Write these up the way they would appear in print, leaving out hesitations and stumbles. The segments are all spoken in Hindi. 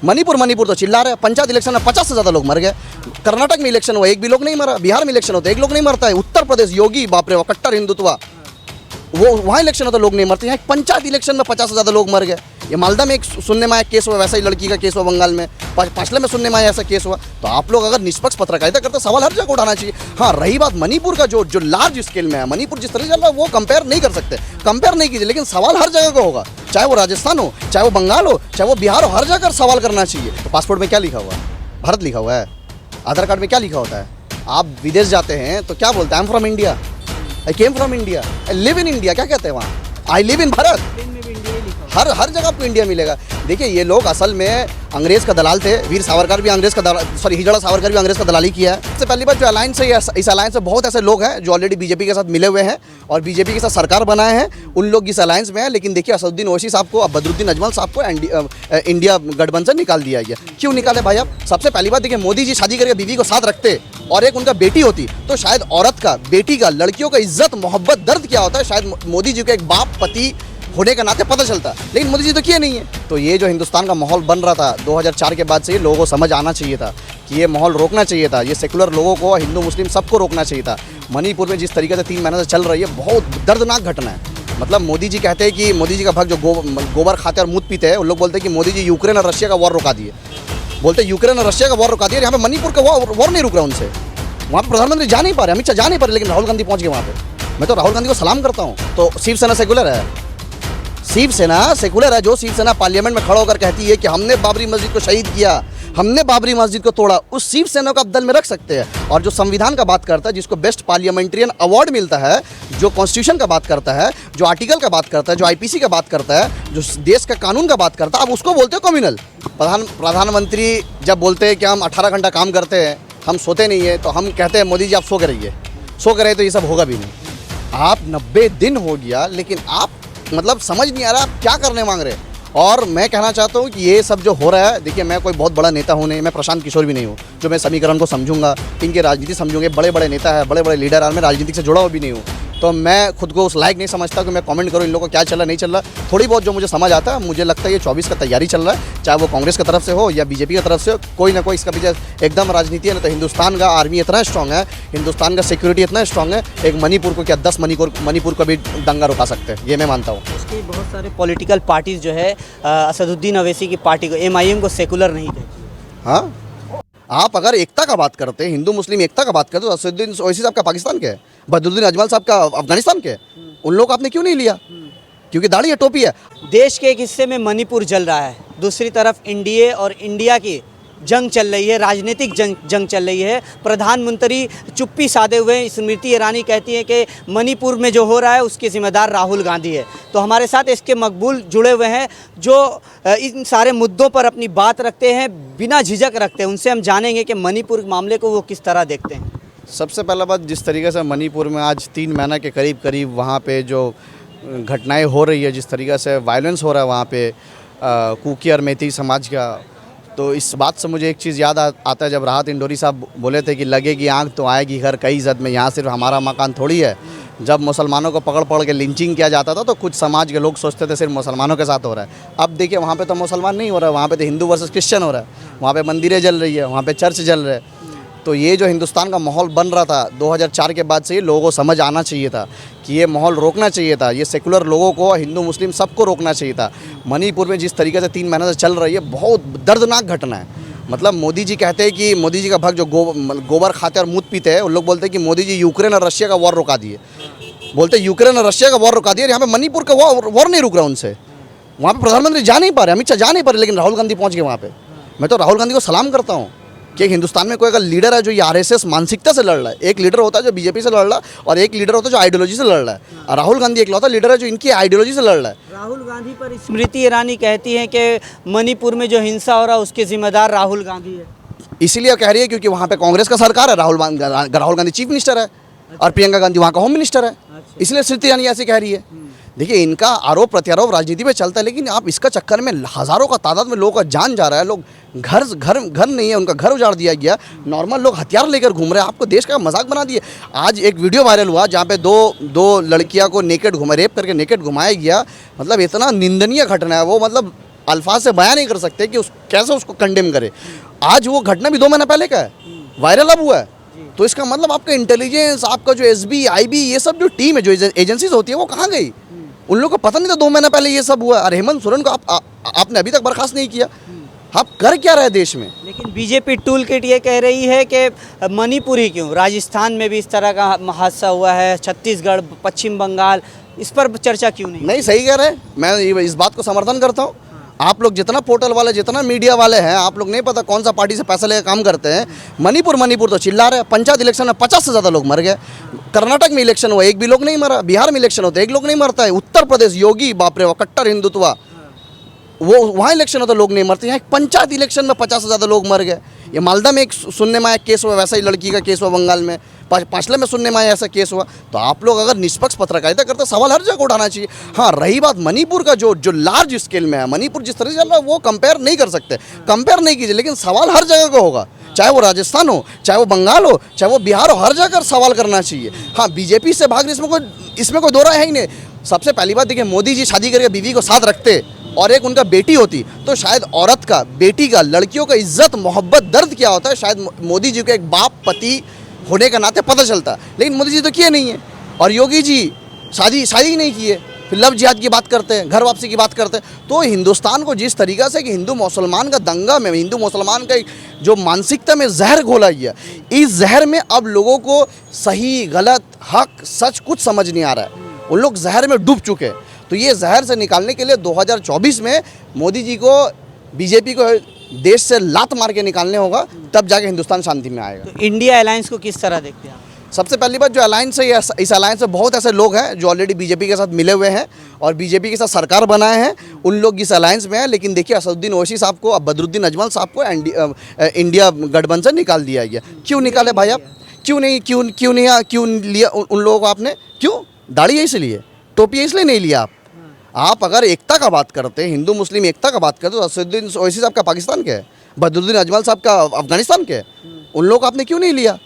मणिपुर मणिपुर तो चिल्ला रहे हैं, पंचायत इलेक्शन में 50 से ज़्यादा लोग मर गए। कर्नाटक में इलेक्शन हुआ, एक भी लोग नहीं मरा। बिहार में इलेक्शन होता है, एक लोग नहीं मरता है। उत्तर प्रदेश योगी, बाप रे, वो कट्टर हिंदुत्व, वो वहाँ इलेक्शन होता है, लोग नहीं मरते। यहाँ पंचायत इलेक्शन में 50 से ज़्यादा लोग मर गए। ये मालदा में एक सुनने में आया केस हुआ, वैसा ही लड़की का केस हुआ बंगाल में, पांचले में सुनने में आया ऐसा केस हुआ। तो आप लोग अगर निष्पक्ष पत्रकारिता करते, सवाल हर जगह उठाना चाहिए। हाँ, रही बात मणिपुर का, जो लार्ज स्केल में है, मणिपुर जिस तरह से चल रहा है वो कंपेयर नहीं कर सकते, कंपेयर नहीं कीजिए। लेकिन सवाल हर जगह का होगा, चाहे वो राजस्थान हो, चाहे वो बंगाल हो, चाहे वो बिहार हो, हर जगह सवाल करना चाहिए। तो पासपोर्ट में क्या लिखा हुआ है? भारत लिखा हुआ है। आधार कार्ड में क्या लिखा होता है? आप विदेश जाते हैं तो क्या बोलते हैं? I am from India, I came from India, I live in India, क्या कहते हैं वहाँ? I live in Bharat. हर जगह आपको इंडिया मिलेगा। देखिए, ये लोग असल में अंग्रेज का दलाल थे। वीर सावरकर भी अंग्रेज का हिजड़ा सावरकर भी अंग्रेज का दलाली किया है। सबसे पहली बात, जो अलायंस है, इस अलायंस में बहुत ऐसे लोग हैं जो ऑलरेडी बीजेपी के साथ मिले हुए हैं और बीजेपी के साथ सरकार बनाए हैं, उन लोग इस अलायंस में है। लेकिन देखिए, असदुद्दीन ओवैसी साहब को, अब बदरुद्दीन अजमल साहब को इंडिया गठबंधन से निकाल दिया गया। क्यों निकाले भाई? आप सबसे पहली बात देखिए, मोदी जी शादी करके बीवी को साथ रखते और एक उनका बेटी होती तो शायद औरत का, बेटी का, लड़कियों का इज्जत, मोहब्बत, दर्द क्या होता है, शायद मोदी जी को एक बाप, पति होने का नाते पता चलता। लेकिन मोदी जी तो किए नहीं है। तो ये जो हिंदुस्तान का माहौल बन रहा था 2004 के बाद से, ये लोगों को समझ आना चाहिए था कि ये माहौल रोकना चाहिए था। ये सेकुलर लोगों को, हिंदू मुस्लिम सबको रोकना चाहिए था। मणिपुर में जिस तरीके से 3 महीने से चल रही है, बहुत दर्दनाक घटना है। मतलब मोदी जी कहते हैं कि मोदी जी का भक्त जो गोबर खाते और मूत पीते हैं, उन लोग बोलते हैं कि मोदी जी यूक्रेन और रशिया का वॉर रुका दिए। बोलते हैं यूक्रेन और रशिया का वॉर रुका दिया। यहाँ पे मणिपुर का वॉर नहीं रुक रहा उनसे। वहाँ पर प्रधानमंत्री जा नहीं पा रहे, अमित शाह जा नहीं पा रहे, लेकिन राहुल गांधी पहुँच गए वहाँ पे। मैं तो राहुल गांधी को सलाम करता हूँ। तो शिवसेना सेकुलर है, शिवसेना सेकुलर है। जो शिवसेना पार्लियामेंट में खड़ा होकर कहती है कि हमने बाबरी मस्जिद को शहीद किया, हमने बाबरी मस्जिद को तोड़ा, उस शिवसेना को आप दल में रख सकते हैं। और जो संविधान का बात करता है, जिसको बेस्ट पार्लियामेंट्रियन अवार्ड मिलता है, जो कॉन्स्टिट्यूशन का बात करता है, जो आर्टिकल का बात करता है, जो आईपीसी का बात करता है, जो देश का कानून का बात करता है, आप उसको बोलते हो कम्युनल। प्रधानमंत्री जब बोलते हैं कि हम 18 घंटा काम करते हैं, हम सोते नहीं है, तो हम कहते हैं मोदी जी आप सो के रहिए, सो के रहे तो ये सब होगा भी नहीं। आप 90 दिन हो गया, लेकिन आप मतलब समझ नहीं आ रहा आप क्या करने मांग रहे हैं। और मैं कहना चाहता हूँ कि ये सब जो हो रहा है, देखिए, मैं कोई बहुत बड़ा नेता हूँ नहीं, मैं प्रशांत किशोर भी नहीं हूँ जो मैं समीकरण को समझूंगा, इनके राजनीति समझूंगे। बड़े बड़े नेता है, बड़े बड़े लीडर, और मैं राजनीति से जुड़ा हुआ भी नहीं हूँ। तो मैं खुद को उस लायक नहीं समझता कि मैं कमेंट करूँ इन लोगों को क्या चल रहा नहीं चल रहा। थोड़ी बहुत जो मुझे समझ आता है, मुझे लगता है ये 24 का तैयारी चल रहा है, चाहे वो कांग्रेस की तरफ से हो या बीजेपी की तरफ से हो, कोई ना कोई इसका पीछे एकदम राजनीति है। ना तो हिंदुस्तान का आर्मी इतना स्ट्रांग है, हिंदुस्तान का सिक्योरिटी इतना स्ट्रांग है, एक मणिपुर को क्या 10 मणिपुर को भी दंगा रुका सकते हैं, ये मैं मानता हूँ। उसकी बहुत सारे पॉलिटिकल पार्टीज जो है असदुद्दीन ओवैसी की पार्टी को, MIM को सेकुलर नहीं कहती। हाँ, आप अगर एकता का बात करते हैं, हिंदू मुस्लिम एकता का बात करते, तो असदुद्दीन ओवैसी साहब का पाकिस्तान के है, बदरुद्दीन अजमल साहब का अफगानिस्तान के, उन लोग आपने क्यों नहीं लिया? क्योंकि दाढ़ी है, टोपी है। देश के एक हिस्से में मणिपुर जल रहा है, दूसरी तरफ एनडीए और इंडिया की जंग चल रही है, राजनीतिक जंग चल रही है। प्रधानमंत्री चुप्पी साधे हुए हैं। स्मृति ईरानी कहती है कि मणिपुर में जो हो रहा है उसके जिम्मेदार राहुल गांधी है। तो हमारे साथ इसके मकबूल जुड़े हुए हैं जो इन सारे मुद्दों पर अपनी बात रखते हैं, बिना झिझक रखते हैं। उनसे हम जानेंगे कि मणिपुर मामले को वो किस तरह देखते हैं। सबसे पहला बात, जिस तरीके से मणिपुर में आज 3 महीने के करीब वहाँ पे जो घटनाएं हो रही है, जिस तरीके से वायलेंस हो रहा है वहाँ पे कुकी और मैती समाज का, तो इस बात से मुझे एक चीज़ याद आता है, जब राहत इंदौरी साहब बोले थे कि लगेगी आँख तो आएगी घर, कई इज़्ज़त में, यहाँ सिर्फ हमारा मकान थोड़ी है। जब मुसलमानों को पकड़ के लिंचिंग किया जाता था तो कुछ समाज के लोग सोचते थे सिर्फ मुसलमानों के साथ हो रहा है। अब देखिए, वहाँ पे तो मुसलमान नहीं हो रहा है, वहाँ पे तो हिंदू वर्सेस क्रिश्चियन हो रहा है, वहाँ पे मंदिरें जल रही है, वहाँ पे चर्च जल रहे हैं। तो ये जो हिंदुस्तान का माहौल बन रहा था 2004 के बाद से, ये लोगों को समझ आना चाहिए था कि ये माहौल रोकना चाहिए था। ये सेकुलर लोगों को, हिंदू मुस्लिम सबको रोकना चाहिए था। मणिपुर में जिस तरीके से 3 महीने से चल रही है, बहुत दर्दनाक घटना है। मतलब मोदी जी कहते हैं कि मोदी जी का भक्त जो गोबर खाते और मूत पीते हैं, उन लोग बोलते हैं कि मोदी जी यूक्रेन और रशिया का वॉर रुका दिए। बोलते हैं यूक्रेन और रशिया का वॉर रुका दिया। यहाँ पे मणिपुर का वॉर नहीं रुक रहा उनसे। वहाँ पे प्रधानमंत्री जा नहीं पा रहे, अमित शाह जा नहीं पा रहे, लेकिन राहुल गांधी पहुँच गए वहाँ पे। मैं तो राहुल गांधी को सलाम करता हूँ कि हिंदुस्तान में कोई अगर लीडर है जो ये आरएसएस मानसिकता से लड़ रहा है। एक लीडर होता है जो बीजेपी से लड़ रहा है और एक लीडर होता है जो आइडियोलॉजी से लड़ रहा है। और राहुल गांधी एकलौता लीडर है जो इनकी आइडियोलॉजी से लड़ रहा है। राहुल गांधी पर स्मृति ईरानी कहती हैं कि मणिपुर में जो हिंसा हो रहा है उसके जिम्मेदार राहुल गांधी है। इसीलिए कह रही है क्योंकि वहाँ पे कांग्रेस का सरकार है, राहुल गांधी चीफ मिनिस्टर है और प्रियंका गांधी वहाँ का होम मिनिस्टर है। इसलिए स्मृति ईरानी ऐसे कह रही है। देखिए, इनका आरोप प्रत्यारोप राजनीति में चलता है, लेकिन आप इसका चक्कर में हज़ारों का तादाद में लोगों का जान जा रहा है। लोग घर नहीं है, उनका घर उजाड़ दिया गया। नॉर्मल लोग हथियार लेकर घूम रहे हैं। आपको देश का मजाक बना दिए। आज एक वीडियो वायरल हुआ जहाँ पे दो लड़कियां को नेकेड रेप करके नेकेड घुमाया गया। मतलब इतना निंदनीय घटना है वो। मतलब अल्फाज से बयान नहीं कर सकते कि कैसे उसको कंडेम करे। आज वो घटना भी 2 महीने पहले का है, वायरल अब हुआ है। तो इसका मतलब आपका इंटेलिजेंस, आपका जो एसबी, आईबी, ये सब जो टीम है, जो एजेंसीज होती है, वो कहाँ गई? उन लोगों को पता नहीं था 2 महीने पहले ये सब हुआ। और हेमंत सोरेन को आपने अभी तक बर्खास्त नहीं किया। आप कर क्या रहे देश में? लेकिन बीजेपी टूल किट ये कह रही है कि मणिपुरी क्यों, राजस्थान में भी इस तरह का हादसा हुआ है, छत्तीसगढ़, पश्चिम बंगाल, इस पर चर्चा क्यों नहीं? नहीं, सही कह रहे हैं, मैं इस बात को समर्थन करता हूँ। आप लोग जितना पोर्टल वाले, जितना मीडिया वाले हैं, आप लोग नहीं पता कौन सा पार्टी से पैसा लेकर काम करते हैं। मणिपुर तो चिल्ला रहे हैं। पंचायत इलेक्शन में 50 से ज़्यादा लोग मर गए। कर्नाटक में इलेक्शन हुआ, एक भी लोग नहीं मरा। बिहार में इलेक्शन होता है, एक लोग नहीं मरता है। उत्तर प्रदेश, योगी, बाप रे, वो कट्टर हिंदुत्व, वो वहाँ इलेक्शन होता है, लोग नहीं मरते। यहाँ एक पंचायत इलेक्शन में 50 से ज़्यादा लोग मर गए। ये मालदा में एक सुनने में आया केस हुआ, वैसा ही लड़की का केस हुआ बंगाल में। पांचले में सुनने में आया ऐसा केस हुआ। तो आप लोग अगर निष्पक्ष पत्रकारिता करते, सवाल हर जगह उठाना चाहिए। हाँ, रही बात मणिपुर का, जो लार्ज स्केल में है, मणिपुर जिस तरह से चल रहा है, वो कंपेयर नहीं कर सकते, कंपेयर नहीं कीजिए। लेकिन सवाल हर जगह का होगा, चाहे वो राजस्थान हो, चाहे वो बंगाल हो, चाहे वो बिहार हो, हर जगह सवाल करना चाहिए। हाँ, बीजेपी से भाग इसमें कोई दो राय है ही नहीं। सबसे पहली बात देखिए, मोदी जी शादी करके बीवी को साथ रखते और एक उनका बेटी होती, तो शायद औरत का, बेटी का, लड़कियों का इज्जत, मोहब्बत, दर्द क्या होता है, शायद मोदी जी को एक बाप, पति होने का नाते पता चलता। लेकिन मोदी जी तो किए नहीं है। और योगी जी शादी ही नहीं किए, फिर लव जिहाद की बात करते हैं, घर वापसी की बात करते हैं। तो हिंदुस्तान को जिस तरीक़ा से कि हिंदू मुसलमान का दंगा में, हिंदू मुसलमान का जो मानसिकता में जहर घोला गया, इस जहर में अब लोगों को सही, गलत, हक, सच कुछ समझ नहीं आ रहा है। उन लोग जहर में डूब चुके हैं। तो ये जहर से निकालने के लिए 2024 में मोदी जी को, बीजेपी को देश से लात मार के निकालने होगा, तब जाके हिंदुस्तान शांति में आएगा। तो इंडिया अलायंस को किस तरह देखते हैं आप? सबसे पहली बात, जो अलायंस है, इस अलायंस में बहुत ऐसे लोग हैं जो ऑलरेडी बीजेपी के साथ मिले हुए हैं और बीजेपी के साथ सरकार बनाए हैं। उन लोग इस अलायंस में हैं। लेकिन देखिए, असदुद्दीन ओवैसी साहब को, बदरुद्दीन अजमल साहब को इंडिया गठबंधन से निकाल दिया गया। क्यों निकाले भाई आप? क्यों लिया उन लोगों को आपने? क्यों? दाढ़ी है इसलिए, टोपी है इसलिए नहीं लिया आप अगर एकता का बात करते हैं, हिंदू मुस्लिम एकता का बात करते, तो असदुद्दीन ओवैसी साहब का पाकिस्तान के है, बदरुद्दीन अजमल साहब का अफगानिस्तान के है। उन लोगों को आपने क्यों नहीं लिया?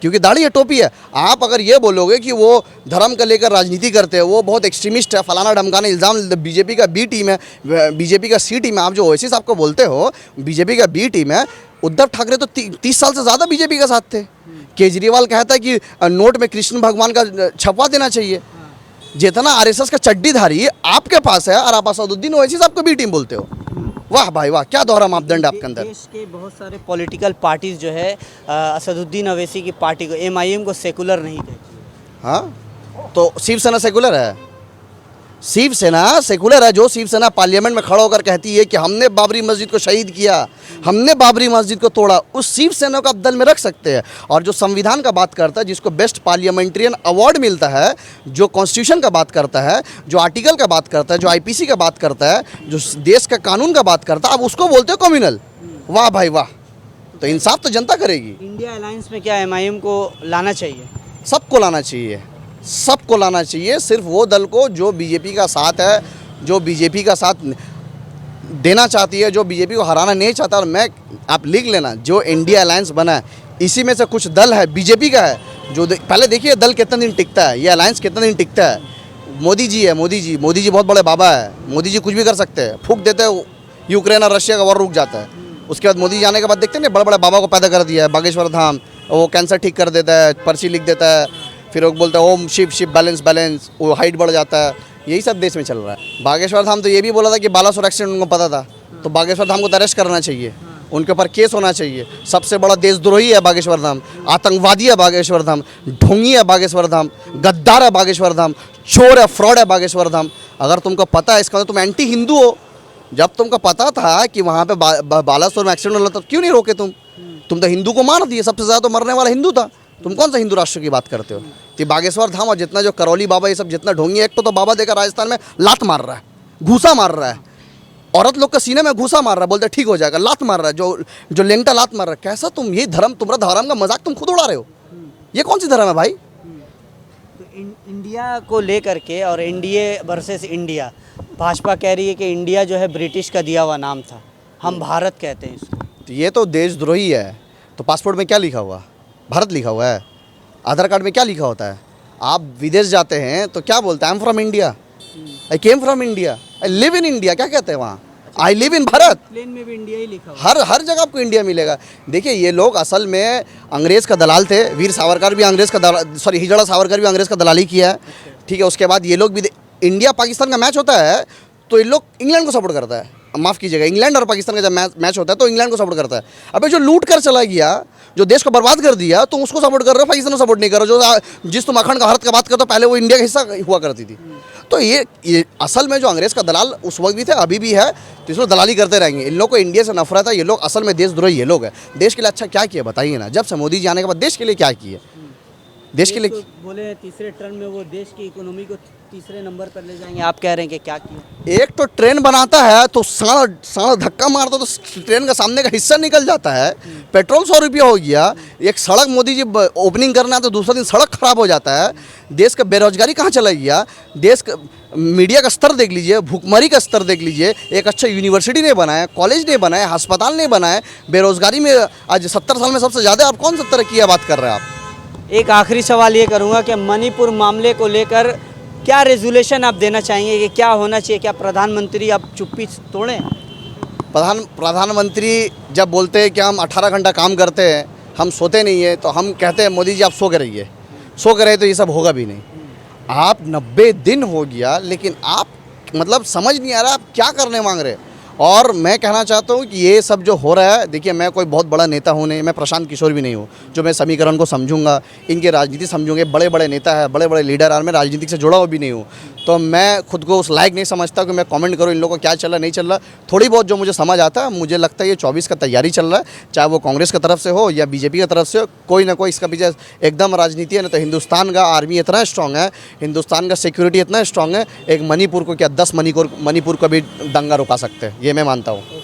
क्योंकि दाढ़ी है, टोपी है। आप अगर ये बोलोगे कि वो धर्म का लेकर राजनीति करते हैं, वो बहुत एक्सट्रीमिस्ट है, फलाना ढमकाना इल्ज़ाम, बीजेपी का बी टीम है, बीजेपी का सी टीम है, आप जो ओवैसी साहब को बोलते हो बीजेपी का बी टीम है। उद्धव ठाकरे तो 30 साल से ज़्यादा बीजेपी के साथ थे। केजरीवाल कहता है कि नोट में कृष्ण भगवान का छपवा देना चाहिए। जितना आरएसएस का चड्डीधारी आपके पास है और आप असदुद्दीन ओवैसी साहब को बी टीम बोलते हो। वाह भाई वाह, क्या दोहरा मापदंड आपके अंदर। देश के बहुत सारे पॉलिटिकल पार्टीज जो है असदुद्दीन ओवैसी की पार्टी को, एमआईएम को सेकुलर नहीं कहती। हाँ, तो शिवसेना सेकुलर है? शिवसेना सेकुलर है। जो शिवसेना पार्लियामेंट में खड़ा होकर कहती है कि हमने बाबरी मस्जिद को शहीद किया, हमने बाबरी मस्जिद को तोड़ा, उस शिवसेना को आप दल में रख सकते हैं। और जो संविधान का बात करता है, जिसको बेस्ट पार्लियामेंट्रियन अवार्ड मिलता है, जो कॉन्स्टिट्यूशन का बात करता है, जो आर्टिकल का बात करता है, जो आईपीसी का बात करता है, जो देश का कानून का बात करता है, आप उसको बोलते हो कम्युनल। वाह भाई वाह, तो इंसाफ तो जनता करेगी। इंडिया अलायंस में क्या एमआईएम को लाना चाहिए? सबको लाना चाहिए, सबको लाना चाहिए। सिर्फ वो दल को जो बीजेपी का साथ है, जो बीजेपी का साथ देना चाहती है, जो बीजेपी को हराना नहीं चाहता। और मैं, आप लिख लेना, जो इंडिया अलायंस बना है, इसी में से कुछ दल है बीजेपी का है, जो पहले देखिए दल कितना दिन टिकता है, ये अलायंस कितना दिन टिकता है। मोदी जी है, मोदी जी बहुत बड़े बाबा है। मोदी जी कुछ भी कर सकते हैं, फूंक देते हैं, यूक्रेन और रशिया का वॉर रुक जाता है। उसके बाद मोदी जी आने के बाद देखते हैं ना, बड़े बड़े बाबा को पैदा कर दिया है। बागेश्वर धाम, वो कैंसर ठीक कर देता है, पर्ची लिख देता है, फिर वो बोलता है ओम शिव शिव बैलेंस, वो हाइट बढ़ जाता है। यही सब देश में चल रहा है। बागेश्वर धाम तो ये भी बोला था कि बालासोर एक्सीडेंट उनको पता था, तो बागेश्वर धाम को तो अरेस्ट करना चाहिए, उनके ऊपर केस होना चाहिए। सबसे बड़ा देशद्रोही है बागेश्वर धाम, आतंकवादी है बागेश्वर धाम, ढोंगी है बागेश्वर धाम, गद्दार है बागेश्वर धाम, चोर है, फ्रॉड है बागेश्वर धाम। अगर तुमको पता है इसका, तो तुम एंटी हिंदू हो। जब तुमको पता था कि वहाँ पे बालासोर में एक्सीडेंट होना, तो क्यों नहीं रोके तुम तो हिंदू को मार दिए। सबसे ज़्यादा तो मरने वाला हिंदू था। तुम कौन सा हिंदू राष्ट्र की बात करते हो? तो बागेश्वर धाम और जितना जो करौली बाबा, ये सब जितना ढोंगी, एक तो बाबा देकर राजस्थान में लात मार रहा है, घूसा मार रहा है, औरत लोग का सीने में घूसा मार रहा है, बोलते ठीक हो जाएगा, लात मार रहा है, जो लेंटा लात मार रहा है। कैसा तुम, ये धर्म, तुम्हारा धर्म का मजाक तुम खुद उड़ा रहे हो। ये कौन सी धर्म है भाई? तो इंडिया को लेकर के और एनडीए वर्सेस इंडिया, भाजपा कह रही है कि इंडिया जो है ब्रिटिश का दिया हुआ नाम था, हम भारत कहते हैं इसको। तो ये तो देशद्रोही है। तो पासपोर्ट में क्या लिखा हुआ? भारत लिखा हुआ है। आधार कार्ड में क्या लिखा होता है? आप विदेश जाते हैं तो क्या बोलते हैं? I am from India, I came from India, I live in India, क्या कहते हैं वहाँ? I live in Bharat, plane में भी इंडिया ही लिखा हुआ हर जगह आपको इंडिया मिलेगा। देखिए ये लोग असल में अंग्रेज़ का दलाल थे। वीर सावरकर भी अंग्रेज़ का दलाल, सॉरी हिजड़ा सावरकर भी अंग्रेज़ का दलाली किया है, ठीक है। उसके बाद ये लोग भी, इंडिया पाकिस्तान का मैच होता है तो ये लोग इंग्लैंड को सपोर्ट करता है, माफ़ कीजिएगा, इंग्लैंड और पाकिस्तान का जब मैच होता है तो इंग्लैंड को सपोर्ट करता है। अबे जो लूट कर चला गया, जो देश को बर्बाद कर दिया, तो उसको सपोर्ट कर रहे हो, पाकिस्तान को सपोर्ट नहीं कर रहे हो। जो जिस तुम अखंड भारत का बात करते हो, पहले वो इंडिया का हिस्सा हुआ करती थी। तो ये असल में जो अंग्रेज़ का दलाल उस वक्त भी थे, अभी भी है, तो इसमें दलाली करते रहेंगे। इन लोग को इंडिया से नफरत है, ये लोग असल में देशद्रोही ये लोग हैं। देश के लिए अच्छा क्या किया बताइए ना, जब से मोदी जी आने के बाद देश के लिए क्या किए, देश के लिए तो बोले तीसरे टर्म में वो देश की इकोनॉमी को तीसरे नंबर पर ले जाएंगे, आप कह रहे हैं कि क्या किया? एक तो ट्रेन बनाता है तो साढ़ा धक्का मारता तो ट्रेन का सामने का हिस्सा निकल जाता है। पेट्रोल 100 रुपया हो गया। एक सड़क मोदी जी ओपनिंग करना है तो दूसरा दिन सड़क खराब हो जाता है। देश का बेरोजगारी कहाँ चला गया, देश का मीडिया का स्तर देख लीजिए, भूखमरी का स्तर देख लीजिए। एक अच्छा यूनिवर्सिटी नहीं बनाया, कॉलेज नहीं बनाया, अस्पताल नहीं बनाए। बेरोजगारी में आज 70 साल में सबसे ज़्यादा, आप कौन सा तरक्की की बात कर रहे हैं आप? एक आखिरी सवाल ये करूंगा कि मणिपुर मामले को लेकर क्या रेजोल्यूशन आप देना चाहेंगे कि क्या होना चाहिए? क्या प्रधानमंत्री अब चुप्पी तोड़ें? प्रधानमंत्री जब बोलते हैं कि हम 18 घंटा काम करते हैं, हम सोते नहीं है, तो हम कहते हैं मोदी जी आप सो के रहिए, सो के रहे तो ये सब होगा भी नहीं। आप 90 दिन हो गया, लेकिन आप मतलब समझ नहीं आ रहा आप क्या करने मांग रहे। और मैं कहना चाहता हूँ कि ये सब जो हो रहा है, देखिए मैं कोई बहुत बड़ा नेता हूँ नहीं, मैं प्रशांत किशोर भी नहीं हूँ जो मैं समीकरण को समझूंगा, इनके राजनीति समझूंगे। बड़े बड़े नेता है, बड़े बड़े लीडर, और मैं राजनीति से जुड़ा हुआ भी नहीं हूँ, तो मैं खुद को उस लायक नहीं समझता कि मैं कमेंट करूँ इन लोगों को क्या चल रहा नहीं चल रहा। थोड़ी बहुत जो मुझे समझ आता है, मुझे लगता है ये 24 का तैयारी चल रहा है, चाहे वो कांग्रेस की तरफ से हो या बीजेपी की तरफ से हो, कोई ना कोई इसका पीछे एकदम राजनीति है। ना तो हिंदुस्तान का आर्मी इतना स्ट्रांग है, हिंदुस्तान का सिक्योरिटी इतना स्ट्रांग है, एक मणिपुर को क्या 10 मणिपुर का भी दंगा रुका सकते हैं, ये मैं मानता हूँ।